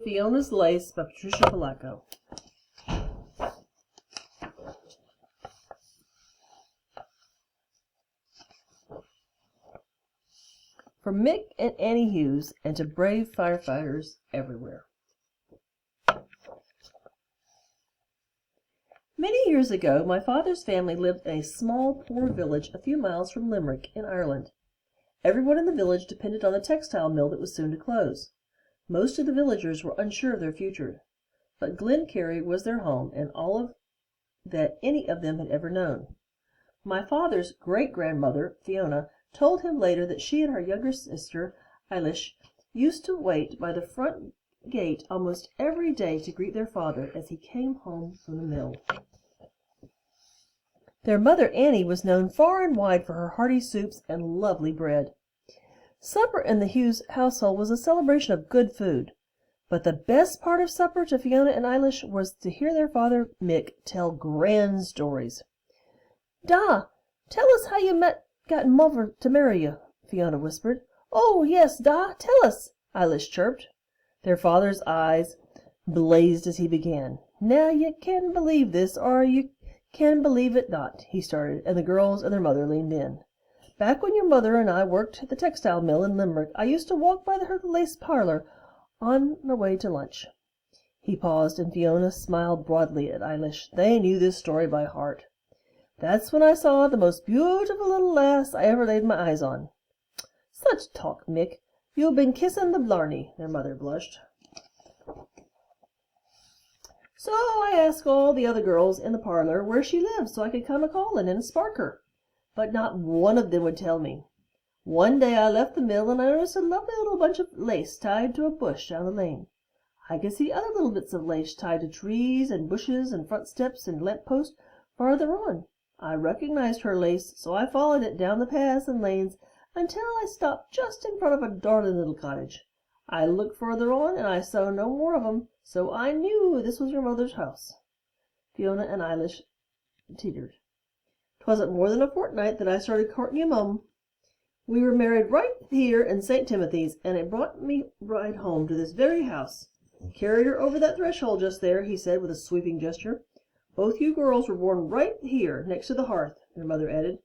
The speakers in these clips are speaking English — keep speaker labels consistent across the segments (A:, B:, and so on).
A: Fiona's Lace by Patricia Polacco. From Mick and Annie Hughes, and to brave firefighters everywhere. Many years ago, my father's family lived in a small, poor village a few miles from Limerick, in Ireland. Everyone in the village depended on the textile mill that was soon to close. Most of the villagers were unsure of their future, but Glencarry was their home and all of that any of them had ever known. My father's great-grandmother, Fiona, told him later that she and her younger sister, Eilish, used to wait by the front gate almost every day to greet their father as he came home from the mill. Their mother, Annie, was known far and wide for her hearty soups and lovely bread. Supper in the Hughes household was a celebration of good food, but the best part of supper to Fiona and Eilish was to hear their father, Mick, tell grand stories. "Da, tell us how you got mother to marry you," Fiona whispered. "Oh, yes, Da, tell us," Eilish chirped. Their father's eyes blazed as he began. "Now you can believe this, or you can believe it not," he started, and the girls and their mother leaned in. "Back when your mother and I worked at the textile mill in Limerick, I used to walk by her lace parlor on my way to lunch." He paused, and Fiona smiled broadly at Eilish. They knew this story by heart. "That's when I saw the most beautiful little lass I ever laid my eyes on." "Such talk, Mick. You've been kissing the blarney," their mother blushed. "So I asked all the other girls in the parlor where she lived so I could come a-calling and spark her. But not one of them would tell me. One day I left the mill and I noticed a lovely little bunch of lace tied to a bush down the lane. I could see other little bits of lace tied to trees and bushes and front steps and lamp posts farther on. I recognized her lace, so I followed it down the paths and lanes until I stopped just in front of a darling little cottage. I looked further on and I saw no more of 'em, so I knew this was your mother's house." Fiona and Eilish teetered. "'Twasn't more than a fortnight that I started courting your mum. We were married right here in St. Timothy's, and it brought me right home to this very house. Carry her over that threshold just there," he said with a sweeping gesture. "Both you girls were born right here next to the hearth," their mother added.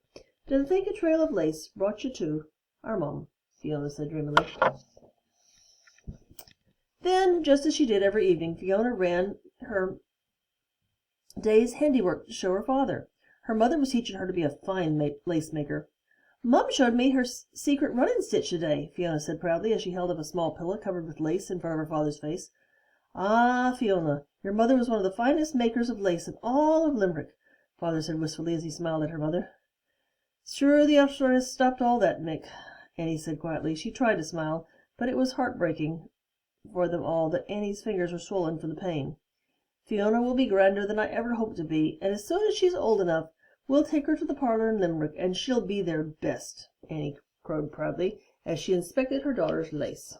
A: "To think a trail of lace brought you to our mum," Fiona said dreamily. Then, just as she did every evening, Fiona ran her day's handiwork to show her father. Her mother was teaching her to be a fine lace maker. "Mum showed me her secret running stitch today," Fiona said proudly as she held up a small pillow covered with lace in front of her father's face. "Ah, Fiona, your mother was one of the finest makers of lace in all of Limerick," father said wistfully as he smiled at her mother. "Sure the upstart has stopped all that, Mick," Annie said quietly. She tried to smile, but it was heartbreaking for them all that Annie's fingers were swollen from the pain. "Fiona will be grander than I ever hoped to be, and as soon as she's old enough, we'll take her to the parlor in Limerick, and she'll be their best," Annie crowed proudly as she inspected her daughter's lace.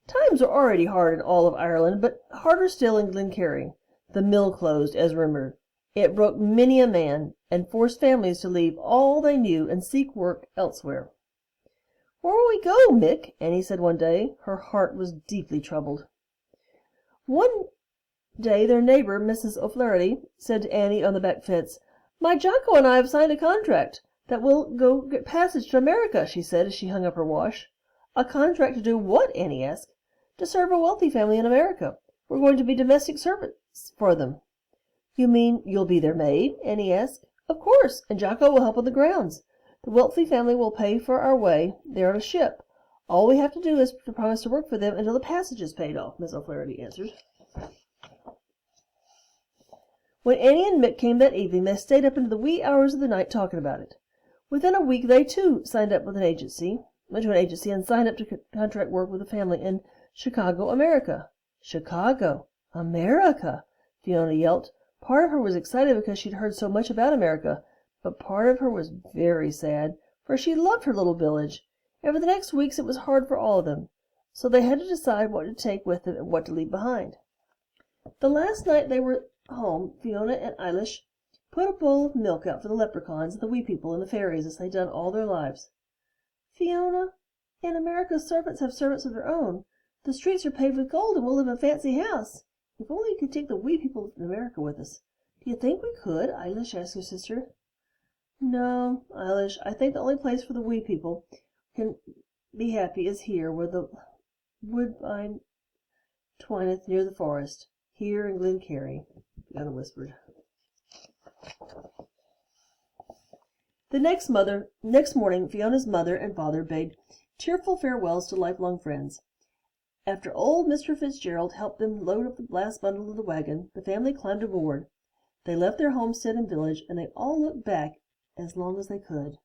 A: Times were already hard in all of Ireland, but harder still in Glencarry. The mill closed, as rumored. It broke many a man, and forced families to leave all they knew and seek work elsewhere. "Where will we go, Mick?" Annie said one day. Her heart was deeply troubled. One day their neighbor, Mrs. O'Flaherty, said to Annie on the back fence, "My Jocko and I have signed a contract that we'll go get passage to America," she said as she hung up her wash. "A contract to do what?" Annie asked. "To serve a wealthy family in America. We're going to be domestic servants for them." "You mean you'll be their maid?" Annie asked. "Of course, and Jocko will help on the grounds. The wealthy family will pay for our way there on a ship. All we have to do is to promise to work for them until the passage is paid off," Miss O'Flaherty answered. When Annie and Mick came that evening, they stayed up into the wee hours of the night talking about it. Within a week they, too, went to an agency and signed up to contract work with a family in Chicago, America. "Chicago! America!" Fiona yelped. Part of her was excited because she'd heard so much about America, but part of her was very sad, for she loved her little village, and for the next weeks it was hard for all of them, so they had to decide what to take with them and what to leave behind. The last night they were home, Fiona and Eilish put a bowl of milk out for the leprechauns and the wee people and the fairies as they'd done all their lives. "Fiona, In America, servants have servants of their own. The streets are paved with gold, and we'll live in a fancy house. If only we could take the wee people in America with us. Do you think we could? Eilish asked her sister. No, Eilish, I think the only place for the wee people can be happy is here, where the woodbine twineth near the forest, here in Glencarry, Fiona whispered. The next morning, Fiona's mother and father bade tearful farewells to lifelong friends. After old Mr. Fitzgerald helped them load up the last bundle of the wagon, the family climbed aboard. They left their homestead and village, and they all looked back as long as they could.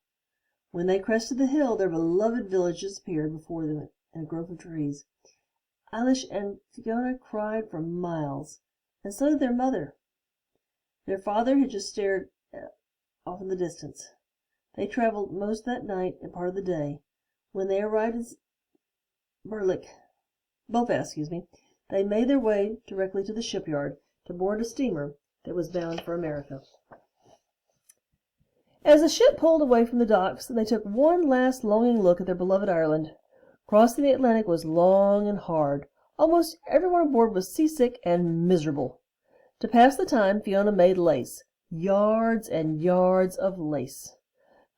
A: When they crested the hill, their beloved village disappeared before them in a grove of trees. Eilish and Fiona cried for miles, and so did their mother. Their father had just stared off in the distance. They travelled most that night and part of the day. When they arrived in Belfast, they made their way directly to the shipyard to board a steamer that was bound for America. As the ship pulled away from the docks, they took one last longing look at their beloved Ireland. Crossing the Atlantic was long and hard. Almost everyone aboard was seasick and miserable. To pass the time, Fiona made lace, yards and yards of lace.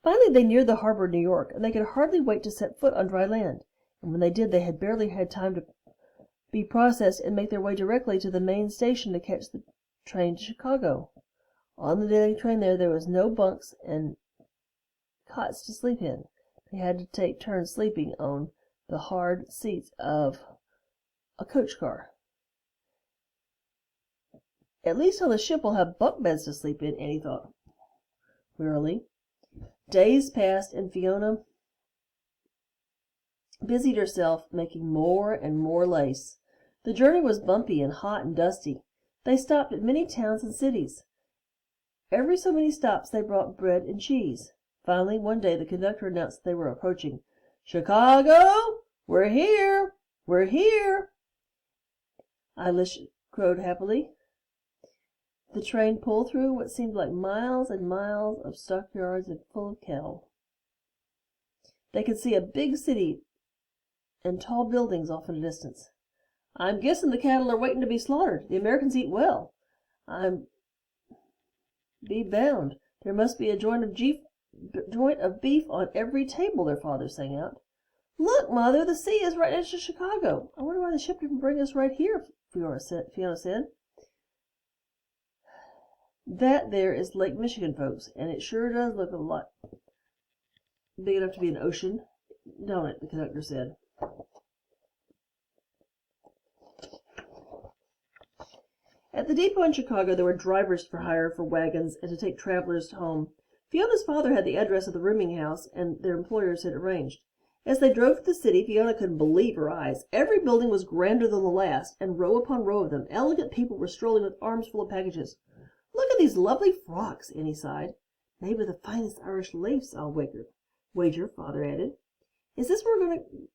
A: Finally they neared the harbor of New York, and they could hardly wait to set foot on dry land. And when they did, they had barely had time to be processed and make their way directly to the main station to catch the train to Chicago. On the daily train there was no bunks and cots to sleep in. They had to take turns sleeping on the hard seats of a coach car. At least on the ship we'll have bunk beds to sleep in, Annie thought wearily. Days passed, and Fiona busied herself making more and more lace. The journey was bumpy and hot and dusty. They stopped at many towns and cities. Every so many stops they brought bread and cheese. Finally, one day the conductor announced that they were approaching. "Chicago! We're here! We're here!" Eilish crowed happily. The train pulled through what seemed like miles and miles of stockyards and full of cattle. They could see a big city and tall buildings off in the distance. "I'm guessing the cattle are waiting to be slaughtered. The Americans eat well. I'm be bound. There must be a joint of beef on every table," their father sang out. "Look, Mother, the sea is right next to Chicago. I wonder why the ship didn't bring us right here," Fiona said. "That there is Lake Michigan, folks, and it sure does look a lot big enough to be an ocean, don't it?" the conductor said. At the depot in Chicago there were drivers for hire for wagons and to take travelers home. Fiona's father had the address of the rooming house, and their employers had arranged. As they drove to the city, Fiona couldn't believe her eyes. Every building was grander than the last, and row upon row of them, elegant people were strolling with arms full of packages. "Look at these lovely frocks," Annie sighed. "Made with the finest Irish lace, I'll wager," father added. "Is this where we're going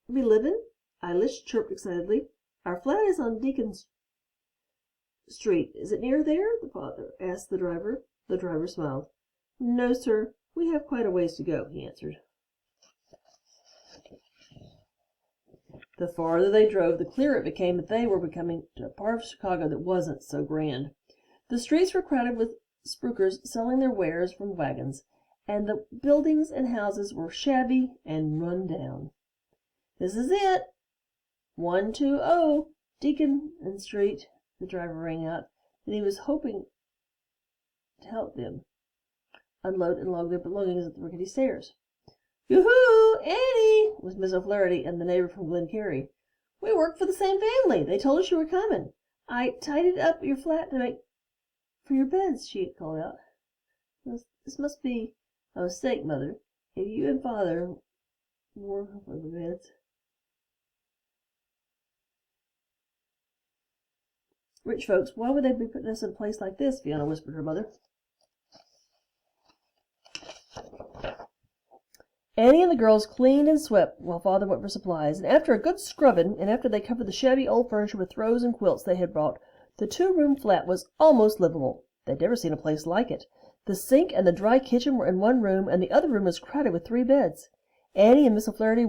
A: to be living?" Eilish chirped excitedly. "Our flat is on Deacon Street. Is it near there?" the father asked the driver. The driver smiled. "No, sir. We have quite a ways to go," he answered. The farther they drove, the clearer it became that they were coming to a part of Chicago that wasn't so grand. The streets were crowded with spruikers selling their wares from wagons, and the buildings and houses were shabby and run down. "This is it. 120 Deacon Street," the driver rang out, and he was hoping to help them unload and log their belongings at the rickety stairs. "Yoo-hoo, Annie!" was Miss O'Flaherty and the neighbor from Glencarry. "We work for the same family. They told us you were coming. I tidied up your flat to make for your beds," she called out. "This must be a mistake, Mother. If you and Father were for the beds." "Rich folks, why would they be putting us in a place like this?" Fiona whispered her mother. Annie and the girls cleaned and swept while Father went for supplies, and after a good scrubbing, and after they covered the shabby old furniture with throws and quilts they had brought, the two-room flat was almost livable. They'd never seen a place like it. The sink and the dry kitchen were in one room, and the other room was crowded with 3 beds. Annie and Miss O'Flaherty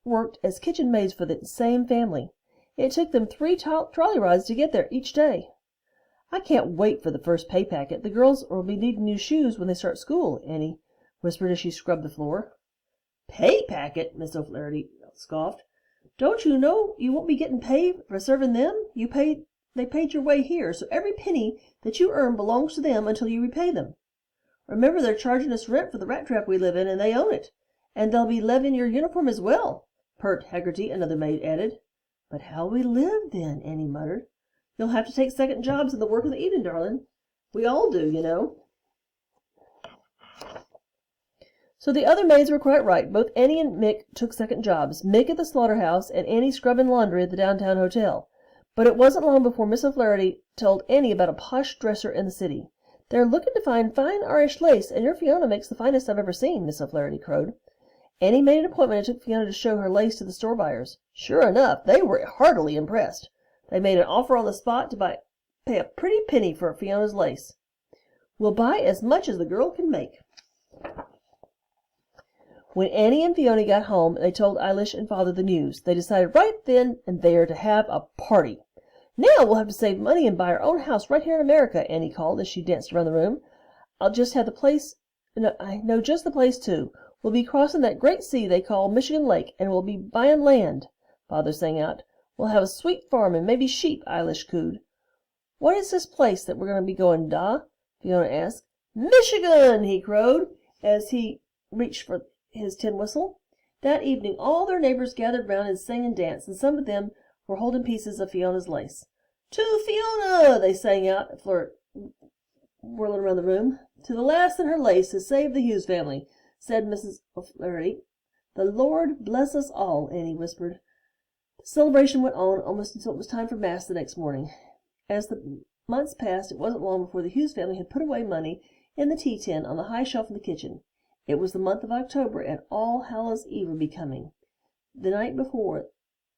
A: worked as kitchen maids for the same family. It took them 3 trolley rides to get there each day. I can't wait for the first pay packet. The girls will be needing new shoes when they start school," Annie whispered as she scrubbed the floor. "Pay packet?" Miss O'Flaherty scoffed. "Don't you know you won't be getting paid for serving them? They paid your way here, so every penny that you earn belongs to them until you repay them. Remember, they're charging us rent for the rat trap we live in, and they own it. And they'll be levying your uniform as well," Pert Haggerty, another maid, added. "But how'll we live, then?" Annie muttered. "You'll have to take second jobs in the work of the evening, darling. We all do, you know." So the other maids were quite right. Both Annie and Mick took second jobs, Mick at the slaughterhouse and Annie scrubbing laundry at the downtown hotel. But it wasn't long before Miss O'Flaherty told Annie about a posh dresser in the city. "They're looking to find fine Irish lace, and your Fiona makes the finest I've ever seen," Miss O'Flaherty crowed. Annie made an appointment and took Fiona to show her lace to the store buyers. Sure enough, they were heartily impressed. They made an offer on the spot to pay a pretty penny for Fiona's lace. "We'll buy as much as the girl can make." When Annie and Fiona got home, they told Eilish and Father the news. They decided right then and there to have a party. "Now we'll have to save money and buy our own house right here in America," Annie called as she danced around the room. "I'll just have the place. No, I know just the place, too. We'll be crossing that great sea they call Michigan Lake, and we'll be buying land," Father sang out. "We'll have a sweet farm and maybe sheep," Eilish cooed. "What is this place that we're going to be going, Da?" Fiona asked. "Michigan!" he crowed as he reached for his tin whistle. That evening all their neighbors gathered round and sang and danced, and some of them were holding pieces of Fiona's lace. "To Fiona!" they sang out, whirling around the room. "To the last in her lace has saved the Hughes family," said Mrs. O'Flaherty. "The Lord bless us all," Annie whispered. The celebration went on almost until it was time for Mass the next morning. As the months passed, it wasn't long before the Hughes family had put away money in the tea tin on the high shelf in the kitchen. It was the month of October, and All Hallows Eve would be coming. The night before,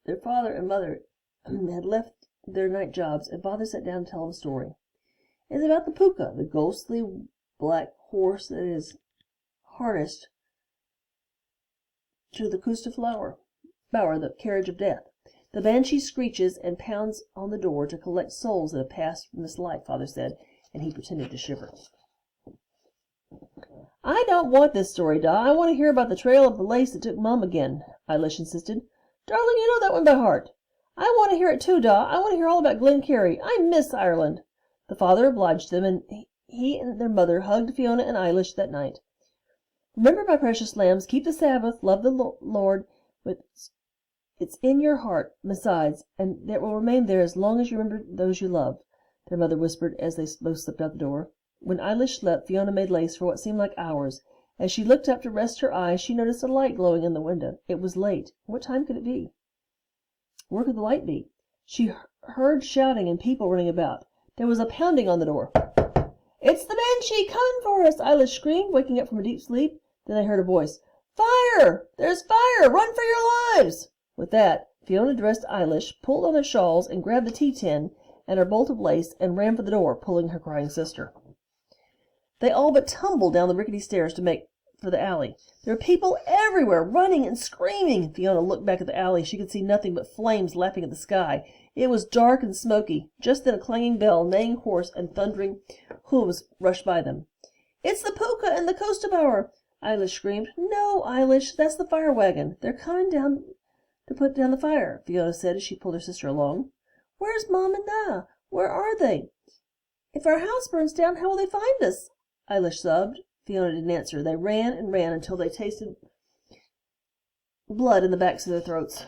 A: their father and mother had left their night jobs, and Father sat down to tell them a story. It's about the Pooka, the ghostly black horse that is harnessed to the Custa Bower, the carriage of death. The banshee screeches and pounds on the door to collect souls that have passed from this life, Father said, and he pretended to shiver. "I don't want this story, Da. I want to hear about the trail of the lace that took Mom again," Eilish insisted. "Darling, you know that one by heart." "I want to hear it too, Da. I want to hear all about Glencarry. I miss Ireland." The father obliged them, and he and their mother hugged Fiona and Eilish that night. "Remember, my precious lambs, keep the Sabbath, love the Lord with it's in your heart, besides, and it will remain there as long as you remember those you love," their mother whispered as they both slipped out the door. When Eilish slept, Fiona made lace for what seemed like hours. As she looked up to rest her eyes, she noticed a light glowing in the window. It was late. What time could it be? Where could the light be? She heard shouting and people running about. There was a pounding on the door. "It's the banshee coming for us!" Eilish screamed, waking up from a deep sleep. Then they heard a voice. "Fire! There's fire! Run for your lives!" With that, Fiona dressed Eilish, pulled on her shawls, and grabbed the tea tin and her bolt of lace, and ran for the door, pulling her crying sister. They all but tumbled down the rickety stairs to make for the alley. There were people everywhere, running and screaming. Fiona looked back at the alley. She could see nothing but flames lapping at the sky. It was dark and smoky. Just then a clanging bell, neighing horse, and thundering hooves rushed by them. "It's the Pooka and the Costa Bower!" Eilish screamed. "No, Eilish, that's the fire wagon. They're coming down to put down the fire," Fiona said as she pulled her sister along. "Where's Mom and Da? Where are they? If our house burns down, how will they find us?" Eilish sobbed. Fiona didn't answer. They ran and ran until they tasted blood in the backs of their throats.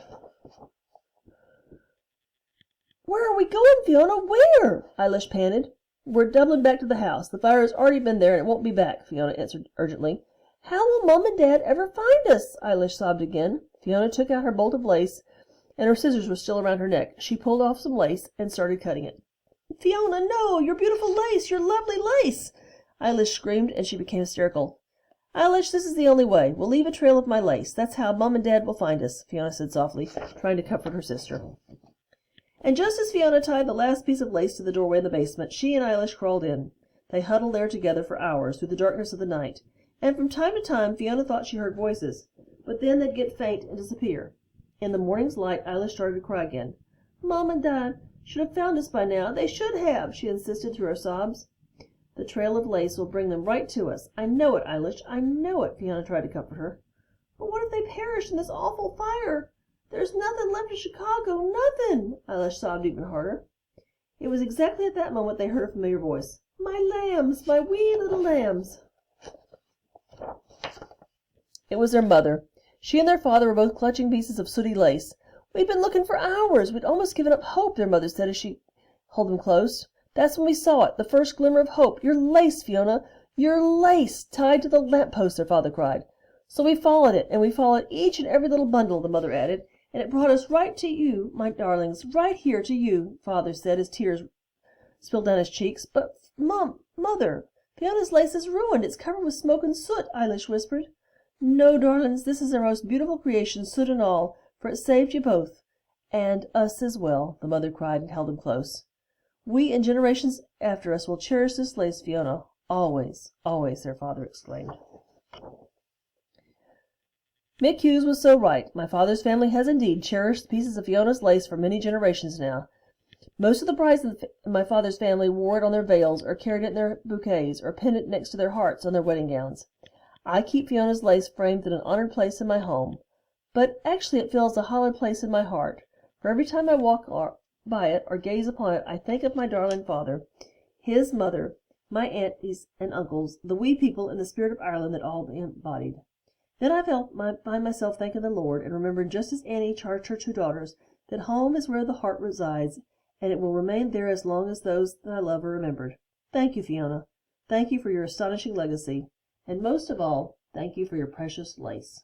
A: "Where are we going, Fiona? Where?" Eilish panted. "We're doubling back to the house. The fire has already been there and it won't be back," Fiona answered urgently. "How will Mom and Dad ever find us?" Eilish sobbed again. Fiona took out her bolt of lace, and her scissors were still around her neck. She pulled off some lace and started cutting it. "Fiona, no! Your beautiful lace! Your lovely lace!" Eilish screamed, and she became hysterical. "Eilish, this is the only way. We'll leave a trail of my lace. That's how Mom and Dad will find us," Fiona said softly, trying to comfort her sister. And just as Fiona tied the last piece of lace to the doorway in the basement, she and Eilish crawled in. They huddled there together for hours through the darkness of the night, and from time to time Fiona thought she heard voices, but then they'd get faint and disappear. In the morning's light, Eilish started to cry again. Mom and Dad should have found us by now. They should have, she insisted through her sobs. The trail of lace will bring them right to us. I know it, Eilish. I know it, Fiona tried to comfort her. But what if they perish in this awful fire? There's nothing left of Chicago, nothing, Eilish sobbed even harder. It was exactly at that moment they heard a familiar voice. My lambs, my wee little lambs. It was their mother. She and their father were both clutching pieces of sooty lace. We'd been looking for hours. We'd almost given up hope, their mother said as she held them close. That's when we saw it, the first glimmer of hope. Your lace, Fiona, your lace, tied to the lamp-post, their father cried. So we followed it, and we followed each and every little bundle, the mother added, and it brought us right to you, my darlings, right here to you, father said as tears spilled down his cheeks. But, Mother, Fiona's lace is ruined. It's covered with smoke and soot, Eilish whispered. No, darlings, this is our most beautiful creation, soot and all, for it saved you both. And us as well, the mother cried and held him close. We and generations after us will cherish this lace, Fiona. Always, always, their father exclaimed. Mick Hughes was so right. My father's family has indeed cherished pieces of Fiona's lace for many generations now. Most of the brides in my father's family wore it on their veils, or carried it in their bouquets, or pinned it next to their hearts on their wedding gowns. I keep Fiona's lace framed in an honored place in my home, but actually it fills a hallowed place in my heart, for every time I walk by it or gaze upon it I think of my darling father, his mother, my aunties and uncles, the wee people in the spirit of Ireland that all embodied. Then I find myself thanking the Lord, and remembering just as Annie charged her 2 daughters, that home is where the heart resides, and it will remain there as long as those that I love are remembered. Thank you, Fiona. Thank you for your astonishing legacy. And most of all, thank you for your precious lace.